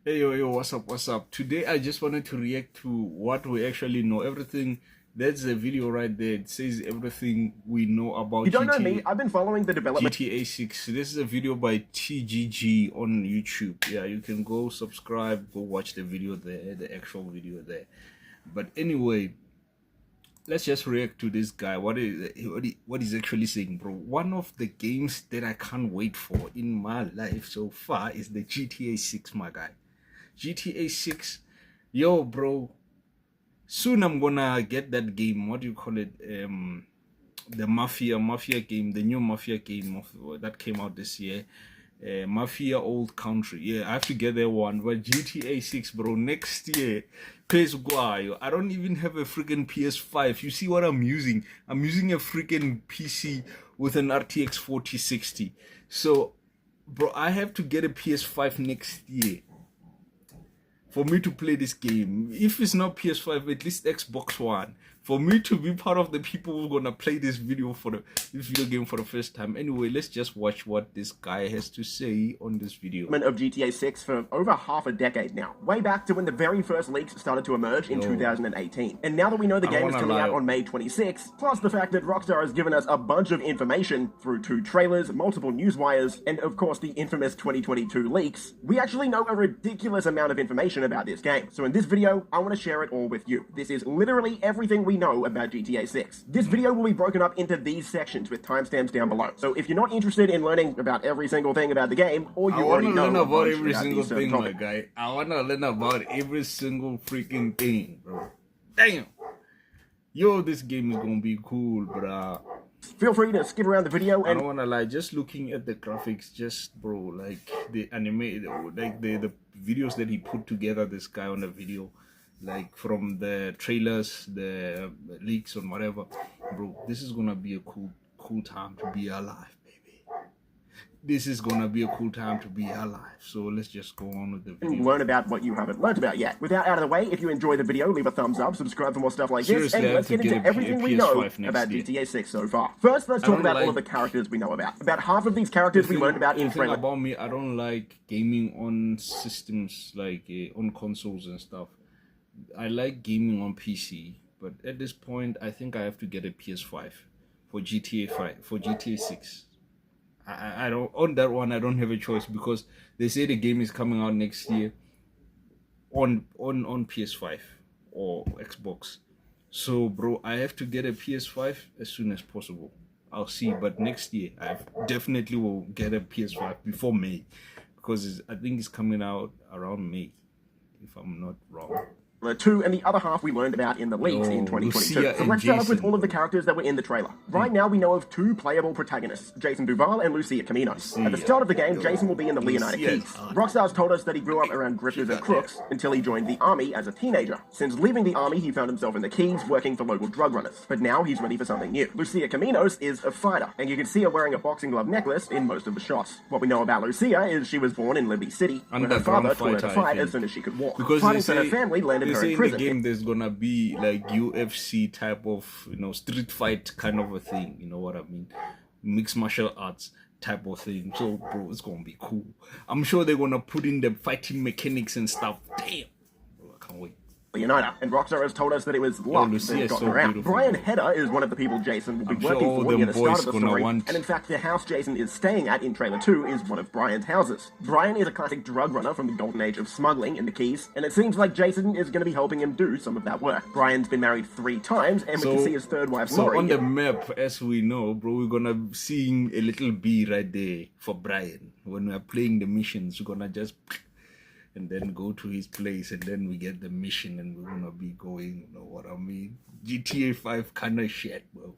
Hey, yo, what's up, what's up? Today I just wanted to react to what we actually know. Everything, that's a video right there. It says everything we know about You don't know GTA, me, I've been following the development GTA 6. This is a video by TGG on YouTube. Yeah, you can go subscribe, go watch the video there, the actual video there. But anyway, let's just react to this guy. What is actually saying, bro? One of the games that I can't wait for in my life so far is the GTA 6, my guy. GTA 6, yo, bro. Soon I'm gonna get that game. What do you call it? The Mafia game, the new Mafia game that came out this year. Mafia Old Country. Yeah, I have to get that one. But GTA 6, bro, next year. I don't even have a freaking PS5. You see what I'm using? I'm using a freaking PC with an RTX 4060. So, bro, I have to get a PS5 next year for me to play this game. If it's not PS5, at least Xbox One, for me to be part of the people who are gonna play this video game for the first time. Anyway, let's just watch what this guy has to say on this video. of GTA 6 for over half a decade now, way back to when the very first leaks started to emerge in 2018. And now that we know the game is coming out on May 26, plus the fact that Rockstar has given us a bunch of information through 2 trailers, multiple news wires, and of course the infamous 2022 leaks, we actually know a ridiculous amount of information about this game. So in this video, I want to share it all with you. This is literally everything we know about GTA 6. This video will be broken up into these sections with timestamps down below. So if you're not interested in learning about every single thing about the game, or you already know about every single thing, my guy. I want to learn about every single freaking thing, bro. Damn. Yo, this game is gonna be cool, bro. Feel free to skip around the video and I don't wanna lie, just looking at the graphics, just bro, like the anime, like the videos that he put together, this guy on the video, like from the trailers, the leaks and whatever, bro, this is gonna be a cool time to be alive, baby. This is gonna be a cool time to be alive. So let's just go on with the video. Learn about what you haven't learned about yet. Without out of the way, if you enjoy the video, leave a thumbs up, subscribe for more stuff like this, and let's get into everything we know about GTA 6 so far. First, let's talk about all of the characters we know about. About half of these characters we learned about in trailer. About me, I don't like gaming on systems like on consoles and stuff. I like gaming on PC, but at this point, I think I have to get a PS5 for GTA 5 for GTA 6. I don't on that one. I don't have a choice because they say the game is coming out next year on PS5 or Xbox. So, bro, I have to get a PS5 as soon as possible. I'll see, but next year I definitely will get a PS5 before May because I think it's coming out around May, if I'm not wrong. 2, and the other half we learned about in the leaks in 2022. So let's start off with all of the characters that were in the trailer. Right now we know of 2 playable protagonists, Jason Duval and Lucia Camino. At the start of the game, Jason will be in the Leonida Keys. Rockstar's told us that he grew up around grifters and crooks until he joined the army as a teenager. Since leaving the army, he found himself in the Keys working for local drug runners. But now he's ready for something new. Lucia Caminos is a fighter, and you can see her wearing a boxing glove necklace in most of the shots. What we know about Lucia is she was born in Liberty City, where her father taught her to fight as soon as she could walk. Because fighting for her family landed her in prison. There's gonna be like UFC type of, street fight kind of a thing, you know what I mean, mixed martial arts type of thing. So bro, it's gonna be cool. I'm sure they're gonna put in the fighting mechanics and stuff. Damn, bro, I can't wait. Leonida, and Rockstar has told us that it was luck that got her out. Brian Hedder is one of the people Jason will be working for near the start of the story, and in fact the house Jason is staying at in trailer 2 is one of Brian's houses. Brian is a classic drug runner from the golden age of smuggling in the Keys, and it seems like Jason is going to be helping him do some of that work. Brian's been married 3 times, and we can see his third wife, Lori. So on the map, as we know, bro, we're gonna be seeing a little B right there for Brian. When we're playing the missions, we're gonna just and then go to his place, and then we get the mission, and we're gonna be going, you know what I mean? GTA 5 kind of shit, bro.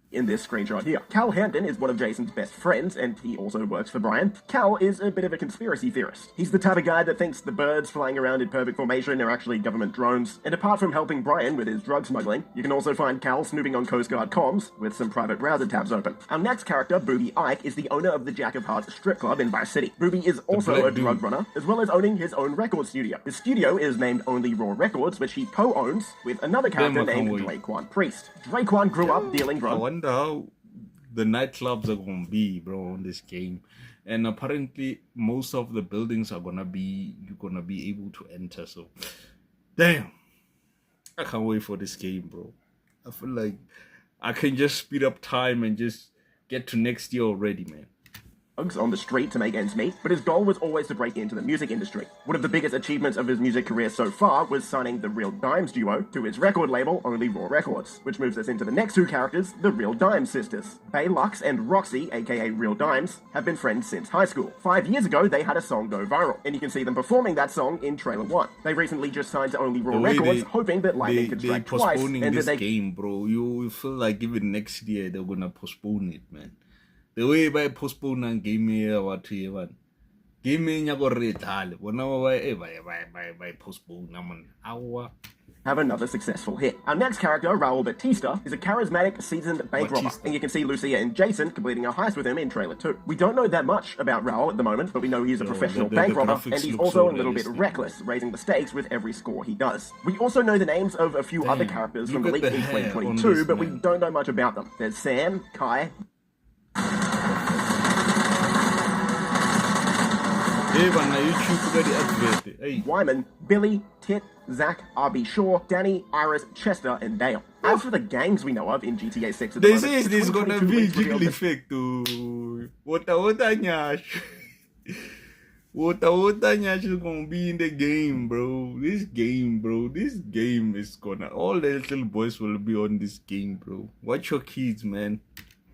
In this screenshot here, Cal Hampton is one of Jason's best friends, and he also works for Brian. Cal is a bit of a conspiracy theorist. He's the type of guy that thinks the birds flying around in perfect formation are actually government drones, and apart from helping Brian with his drug smuggling, you can also find Cal snooping on Coast Guard comms with some private browser tabs open. Our next character, Booby Ike, is the owner of the Jack of Hearts strip club in Vice City. Booby is also a drug runner, as well as owning his own record studio. His studio is named Only Raw Records, which he co-owns with another character named Draquan Priest. Draquan grew up dealing drugs. I wonder how the nightclubs are gonna be, bro, in this game. and apparently most of the buildings are you're gonna be able to enter. So, damn, I can't wait for this game, bro. I feel like I can just speed up time and just get to next year already, man. On the street to make ends meet, but his goal was always to break into the music industry. One of the biggest achievements of his music career so far was signing the Real Dimes duo to his record label, Only Raw Records, which moves us into the next two characters, the Real Dimes sisters. Bay Lux and Roxy, aka Real Dimes, have been friends since high school. 5 years ago, they had a song go viral, and you can see them performing that song in Trailer 1. They recently just signed to Only Raw Records, hoping that lightning could strike twice, postponing and this that they game, bro. You feel like even next year they're gonna postpone it, man. The way by postpone and game here, what you want. Game in your rate, by postpone, man. Have another successful hit. Our next character, Raul Batista, is a charismatic, seasoned bank robber, and you can see Lucia and Jason completing a heist with him in Trailer 2. We don't know that much about Raul at the moment, but we know he's a professional bank robber, and he's also a little bit reckless, raising the stakes with every score he does. We also know the names of a few other characters from the leak in 2022, but we don't know much about them. There's Sam, Kai, Wyman, Billy, Tit, Zach, R.B. Shaw, Danny, Iris, Chester, and Dale. As for the gangs we know of in GTA 6 at the moment, say there's gonna be jiggle effect too. What nyash. What nyash is gonna be in the game, bro. This game is gonna, all the little boys will be on this game, bro. Watch your kids, man.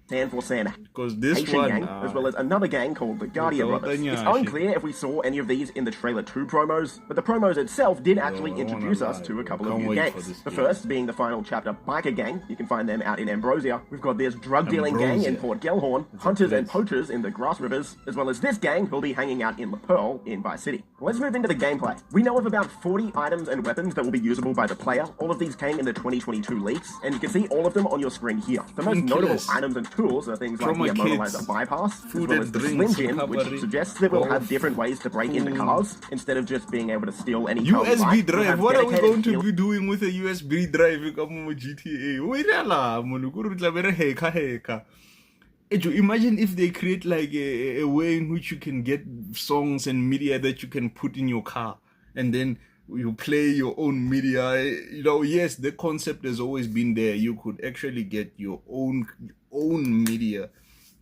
Stand for Santa. Because this Haitian one, gang, as well as another gang called the Guardian Brothers. It's unclear if we saw any of these in the Trailer 2 promos, but the promos itself did actually introduce us to a couple of new gangs. The first being the final chapter biker gang. You can find them out in Ambrosia. We've got this drug-dealing gang in Port Gellhorn, hunters and poachers in the Grass Rivers, as well as this gang who'll be hanging out in La Pearl in Vice City. Let's move into the gameplay. We know of about 40 items and weapons that will be usable by the player. All of these came in the 2022 leaks, and you can see all of them on your screen here. The most notable items and tools are things like the immobilizer bypass, as well as the Slim Jim, which suggests that we'll have different ways to break into cars, instead of just being able to steal any car. USB drive, what are we going to be doing with a USB drive in GTA? Wait a imagine if they create like a way in which you can get songs and media that you can put in your car, and then you play your own media. You know, yes, the concept has always been there. You could actually get your own media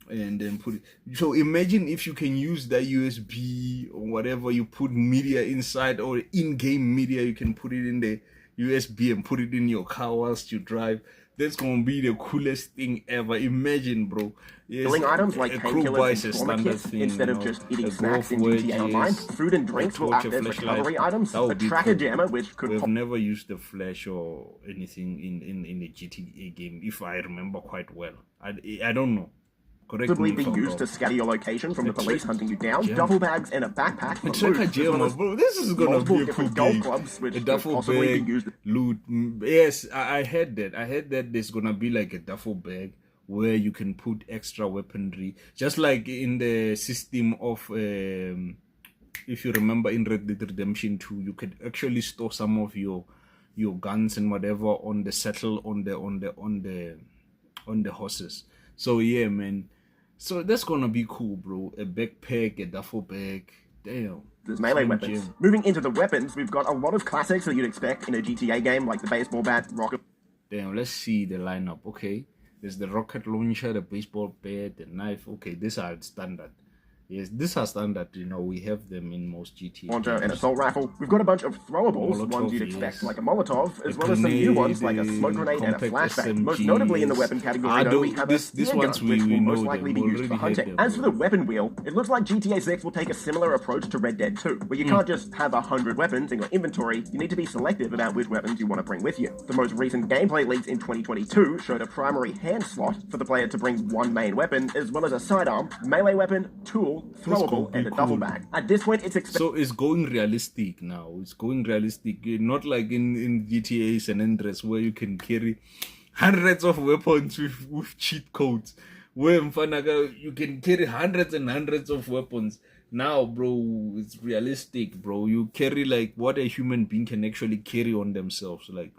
and then put it. So imagine if you can use that USB or whatever, you put media inside, or in-game media, you can put it in the USB and put it in your car whilst you drive. That's gonna be the coolest thing ever. Imagine, bro. Yes, filling items like painkillers and trauma kits instead of just eating snacks in GTA Online. Food and drinks will act as recovery items. A tracker jammer, which could... We've never used the flash or anything in the GTA game, if I remember quite well. I don't know. Possibly be used to scatter your location from the police hunting you down. Duffel bags and a backpack for loot. Bro, this is gonna be a cool game. Clubs, which a duffel bag, be used. Loot. Yes, I heard that. I heard that there's gonna be like a duffel bag where you can put extra weaponry, just like in the system of if you remember in Red Dead Redemption 2, you could actually store some of your guns and whatever on the saddle on the horses. So yeah, man. So that's gonna be cool, bro. A backpack, a duffel bag. Damn. There's melee weapons. Moving into the weapons, we've got a lot of classics that you'd expect in a GTA game, like the baseball bat, rocket. Damn, let's see the lineup. Okay. There's the rocket launcher, the baseball bat, the knife. Okay, these are standard. Yes, these are standard. You know, we have them in most GTA launcher and assault rifle. We've got a bunch of throwables, ones you'd expect, like a Molotov, as well as some new ones like a smoke grenade and a flashbang. Most notably in the weapon category, though, we have a spear gun, which will most likely be used for hunting. As for the weapon wheel, it looks like GTA 6 will take a similar approach to Red Dead 2, where you can't just have 100 weapons in your inventory. You need to be selective about which weapons you want to bring with you. The most recent gameplay leaks in 2022 showed a primary hand slot for the player to bring one main weapon, as well as a sidearm, melee weapon, tool, throwable, and a duffel bag. At this point, it's expected. So it's going realistic now. It's going realistic. Not like in GTA San Andreas, where you can carry hundreds of weapons with cheat codes. Where you can carry hundreds and hundreds of weapons. Now, bro, it's realistic, bro. You carry like what a human being can actually carry on themselves. Like,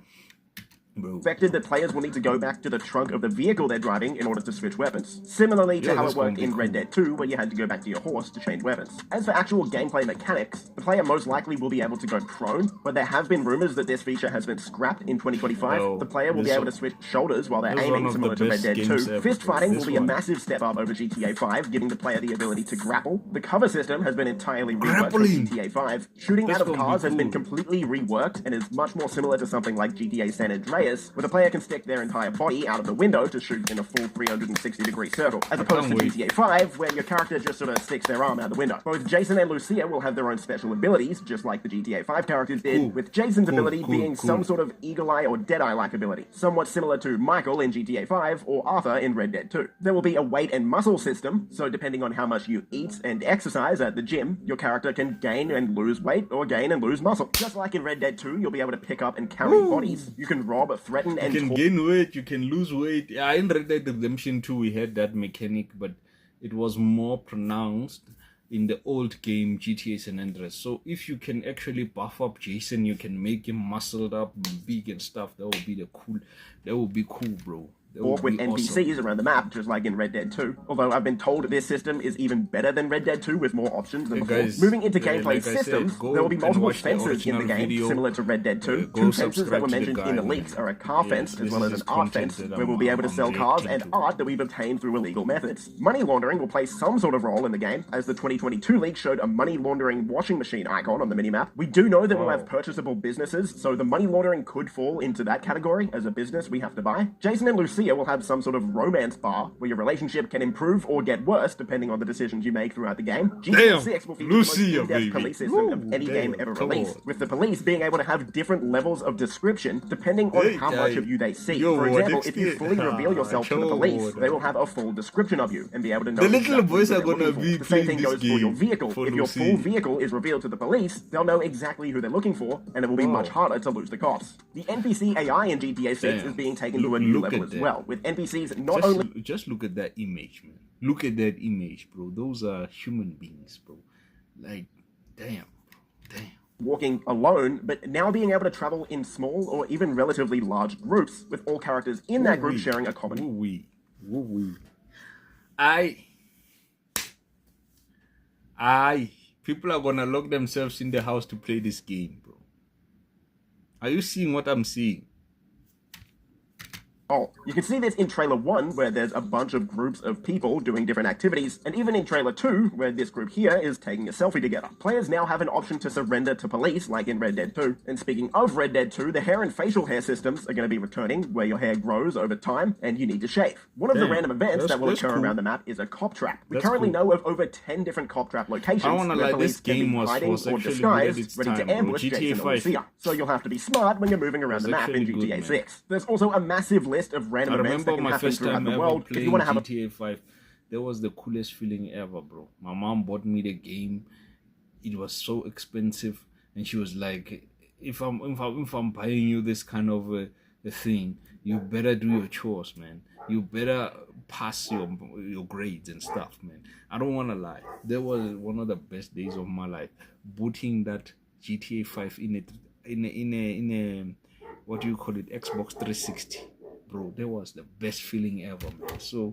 bro. Expected that players will need to go back to the trunk of the vehicle they're driving in order to switch weapons, similarly to Yeah, how that's it worked gonna in be Red cool. Dead 2, where you had to go back to your horse to change weapons. As for actual gameplay mechanics, the player most likely will be able to go prone, but there have been rumors that this feature has been scrapped in 2025. Well, The player will be this able one- to switch shoulders while they're this is one aiming, of similar the to Red best Dead 2. games ever, Fist bro. fighting This will be a one. massive step up over GTA 5, giving the player the ability to grapple. The cover system has been entirely reworked from Grappling. GTA 5. Shooting That's out of gonna be cars has been cool. completely reworked and is much more similar to something like GTA San Andreas, where the player can stick their entire body out of the window to shoot in a full 360-degree circle, as opposed to can't wait. GTA 5, where your character just sort of sticks their arm out the window. Both Jason and Lucia will have their own special abilities, just like the GTA 5 characters did, Cool. with Jason's Cool, ability cool, being cool. some sort of Eagle Eye or Deadeye-like ability, somewhat similar to Michael in GTA 5 or Arthur in Red Dead 2. There will be a weight and muscle system, so depending on how much you eat and exercise at the gym, your character can gain and lose weight or gain and lose muscle. Just like in Red Dead 2, you'll be able to pick up and carry bodies. You can rob, threaten, and You can gain weight, you can lose weight. Yeah, in Red Dead Redemption 2 we had that mechanic, but it was more pronounced in the old game GTA San Andreas. So if you can actually buff up Jason, you can make him muscled up and big and stuff. That would be cool, bro. That Walk would with be NPCs awesome. around the map, just like in Red Dead 2. Although I've been told this system is even better than Red Dead 2 with more options than Hey, before. guys, Moving into like gameplay I said, systems, go there will be and multiple watch the fences in the original game, video. similar to Red Dead 2. Go Two fences that subscribe were to the mentioned in the guy, leaks man. are a car Yes, fence as this well is as just an art content fence, that where we'll be able to I'm sell cars reacting and to. art that we've obtained through illegal methods. Money laundering will play some sort of role in the game, as the 2022 leak showed a money laundering washing machine icon on the minimap. We do know that we'll have Wow. purchasable businesses, so the money laundering could fall into that category as a business we have to buy. Jason and Lucia will have some sort of romance bar where your relationship can improve or get worse depending on the decisions you make throughout the game. GTA Damn, 6 will feature the most Lucia, in-depth baby. police system of Woo, any game damn, ever come released, on. with the police being able to have different levels of description depending on Hey, how much guy. of you they see. Yo, For what example, if you next fully year? reveal yourself to the Come police, on. they will have a full description of you and be able to know The little exactly boys who are they're gonna looking be for. The same playing thing this goes for your game vehicle. for If your Lucy. full vehicle is revealed to the police, they'll know exactly who they're looking for, and it will be Wow. much harder to lose the cops. The NPC AI in GTA 6 Damn. is being taken to a Look- new look level at as that. well, with NPCs not only Just look at that image, man. Look at that image, bro. Those are human beings, bro. Like, damn, damn. walking alone, but now being able to travel in small or even relatively large groups, with all characters in that group Woo-wee. sharing a common. Woo-wee. Woo-wee. People are gonna lock themselves in the house to play this game, bro. Are you seeing what I'm seeing? Oh, you can see this in trailer 1, where there's a bunch of groups of people doing different activities, and even in trailer 2, where this group here is taking a selfie together. Players now have an option to surrender to police, like in Red Dead 2. And speaking of Red Dead 2, the hair and facial hair systems are going to be returning, where your hair grows over time, and you need to shave. One of the Damn, random events that will that's occur cool. around the map is a cop trap. We That's currently cool. know of over 10 different cop trap locations, I wanna where lie, police this can be game was hiding or actually good at disguised, its ready time, to bro. ambush GTA Jason or 5. Lucia. So you'll have to be smart when you're moving around was the map in actually good, GTA man. 6. There's also a massive list of I random events that remember can my happen first throughout time the ever world. If playing you want to have a GTA 5. That was the coolest feeling ever, bro. My mom bought me the game. It was so expensive, and she was like, "If I'm buying you this kind of a thing, you better do your chores, man. You better pass your grades and stuff, man." I don't wanna lie. That was one of the best days of my life. Booting that GTA 5 in a what do you call it, Xbox 360, bro. That was the best feeling ever, man. So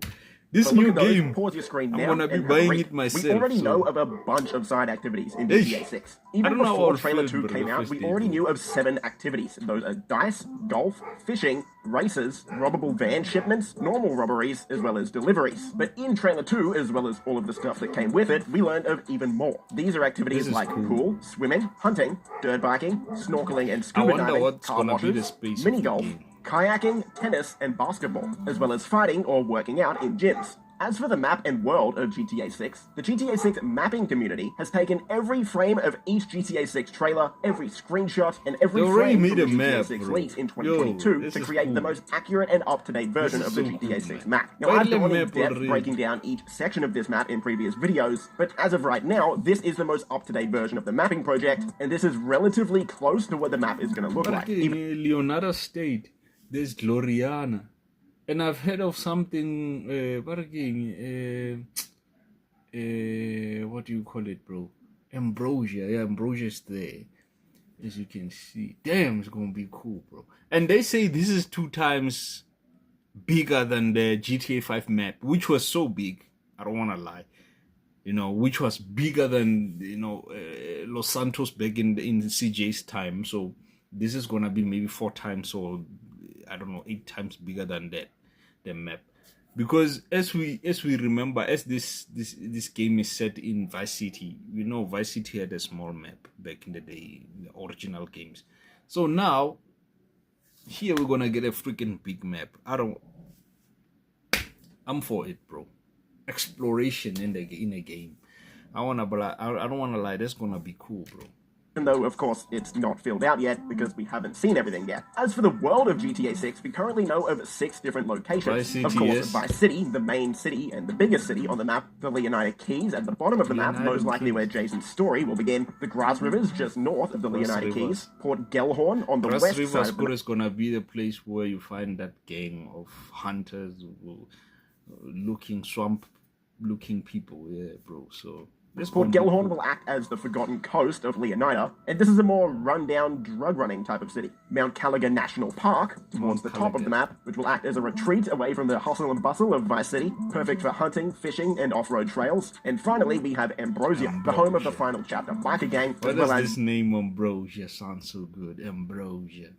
this But look new at those, game, pause your screen I'm now gonna be and have a buying read. it myself. We already so- know of a bunch of side activities in Hey, GTA 6. I Even don't know how before I'll Trailer feel, 2 bro, came the out, first we day, already bro. knew of 7 activities. Those are dice, golf, fishing, races, robbable van shipments, normal robberies, as well as deliveries. But in Trailer 2, as well as all of the stuff that came with it, we learned of even more. These are activities This is like cool. pool, swimming, hunting, dirt biking, snorkeling and I scuba wonder diving, what's car gonna be the washes, space of mini the golf, game. kayaking, tennis, and basketball, as well as fighting or working out in gyms. As for the map and world of GTA 6, the GTA 6 mapping community has taken every frame of each GTA 6 trailer, every screenshot, and every They already frame made from a the GTA map, 6 bro. leaks in Yo, 2022 this to is create the cool. most accurate and up-to-date version is of the so GTA cool, 6 man. map. Now, Why I've the gone in map depth already? breaking down each section of this map in previous videos, but as of right now, this is the most up-to-date version of the mapping project, and this is relatively close to what the map is going to look But like. in Leonardo State, there's Gloriana. And I've heard of something, what do you call it, bro? Ambrosia. Yeah, Ambrosia's there. As you can see, damn, it's gonna be cool, bro. And they say this is 2 times bigger than the GTA 5 map, which was so big. I don't want to lie, which was bigger than Los Santos back in CJ's time. So this is gonna be maybe 4 times, or I don't know, 8 times bigger than that, the map. Because as we remember, as this game is set in Vice City, Vice City had a small map back in the day, in the original games. So now, here we're gonna get a freaking big map. I'm for it, bro. Exploration in a game. I don't wanna lie, that's gonna be cool, bro. Even though, of course, it's not filled out yet because we haven't seen everything yet. As for the world of GTA 6, we currently know over 6 different locations. Vice City, of course, yes. Vice City, the main city and the biggest city on the map, the Leonida Keys at the bottom of the map, most likely where Jason's story will begin, the Grass Rivers just north of the Leonida Keys, Port Gellhorn on the Grass west River side of the map. is gonna be the place where you find that gang of hunters, swamp-looking people, yeah, bro. So this Port Gellhorn will act as the forgotten coast of Leonida, and this is a more run-down, drug-running type of city. Mount Caliga National Park, towards the top of the map, which will act as a retreat away from the hustle and bustle of Vice City, perfect for hunting, fishing, and off-road trails. And finally, we have Ambrosia, the home of the final chapter biker gang, Why as well does as this name Ambrosia sound so good? Ambrosia.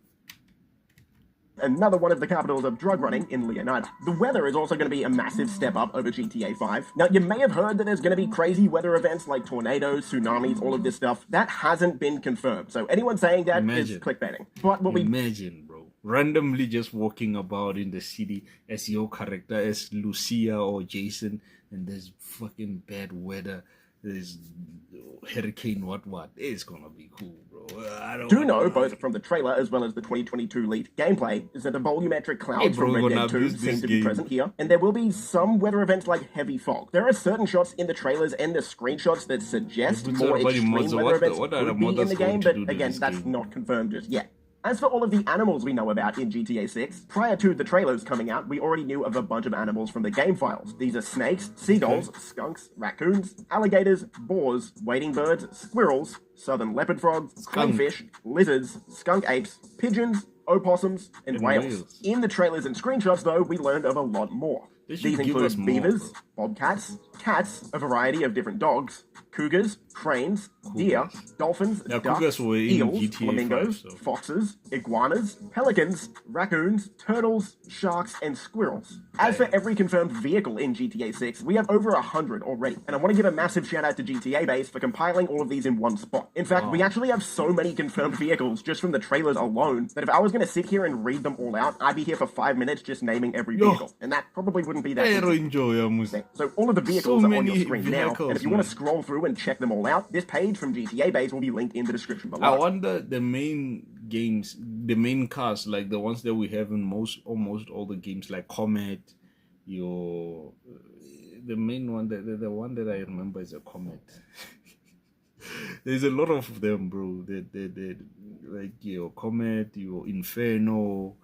another one of the capitals of drug running in Leonida. The weather is also going to be a massive step up over GTA 5. Now, you may have heard that there's going to be crazy weather events like tornadoes, tsunamis, all of this stuff. That hasn't been confirmed. So anyone saying that is clickbaiting. But what we Imagine, bro, randomly just walking about in the city as your character, as Lucia or Jason, and there's fucking bad weather. There's hurricane, what. It's gonna be cool, bro. I do know, both from the trailer as well as the 2022 leaked gameplay, is that the volumetric clouds from Red Dead 2 seem to be present here, and there will be some weather events like heavy fog. There are certain shots in the trailers and the screenshots that suggest more extreme weather events could be in the game, but again, that's not confirmed just yet. As for all of the animals we know about in GTA 6, prior to the trailers coming out, we already knew of a bunch of animals from the game files. These are snakes, seagulls, skunks, raccoons, alligators, boars, wading birds, squirrels, southern leopard frogs, crayfish, lizards, skunk apes, pigeons, opossums, and whales. In the trailers and screenshots, though, we learned of a lot more. These include beavers, bobcats, cats, a variety of different dogs, cougars, cranes, deer, dolphins, ducks, eels, flamingos, foxes, iguanas, pelicans, raccoons, turtles, sharks, and squirrels. As for every confirmed vehicle in GTA 6, we have over 100 already, and I want to give a massive shout out to GTA Base for compiling all of these in one spot. In fact, we actually have so many confirmed vehicles just from the trailers alone that if I was going to sit here and read them all out, I'd be here for 5 minutes just naming every vehicle, and that probably wouldn't be that easy. So all of the vehicles are on your screen now, and if you want to scroll through and check them all out, this page from GTA Base will be linked in the description below. I wonder the main games, the main cars, like the ones that we have in almost all the games, like Comet, the main one, the one that I remember is a Comet. There's a lot of them, bro. Like your Comet, your Inferno,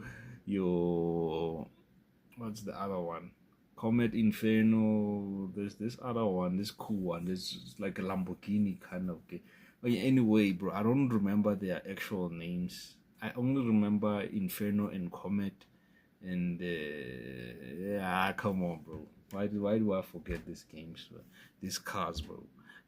your what's the other one? Comet, Inferno. There's this other one, this cool one. This like a Lamborghini kind of game. But anyway, bro, I don't remember their actual names. I only remember Inferno and Comet. And yeah, come on, bro. Why do I forget these games, bro? These cars, bro?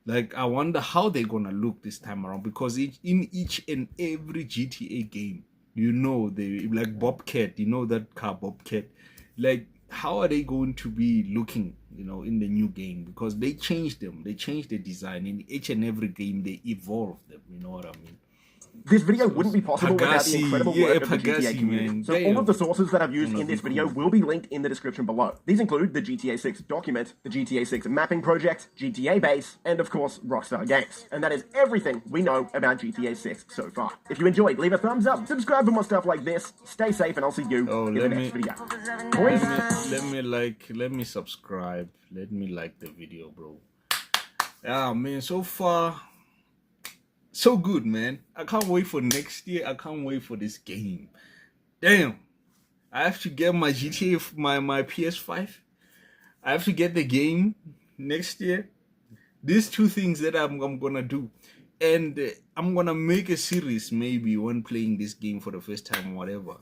Like, I wonder how they're gonna look this time around, because in each and every GTA game, they like Bobcat, that car Bobcat. Like, how are they going to be looking, in the new game? Because they changed them. They changed the design. In each and every game, they evolved them. You know what I mean? This video wouldn't be possible without the incredible work of the GTA community. So all of the sources that I've used in this video will be linked in the description below. These include the GTA 6 document, the GTA 6 mapping project, GTA Base, and of course, Rockstar Games. And that is everything we know about GTA 6 so far. If you enjoyed, leave a thumbs up, subscribe for more stuff like this, stay safe, and I'll see you in the next video. Let me subscribe, let me like the video, bro. Yeah, man, so far, so good, man. I can't wait for next year. I can't wait for this game. Damn. I have to get my GTA, my PS5. I have to get the game next year. These two things that I'm gonna do. And I'm gonna make a series maybe when playing this game for the first time, whatever.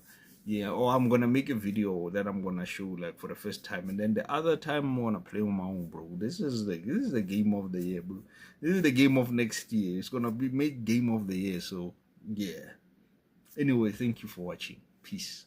Yeah, or I'm gonna make a video that I'm gonna show like for the first time, and then the other time I'm gonna play on my own, bro. This is the game of the year, bro. This is the game of next year. It's gonna be made game of the year. So yeah. Anyway, thank you for watching. Peace.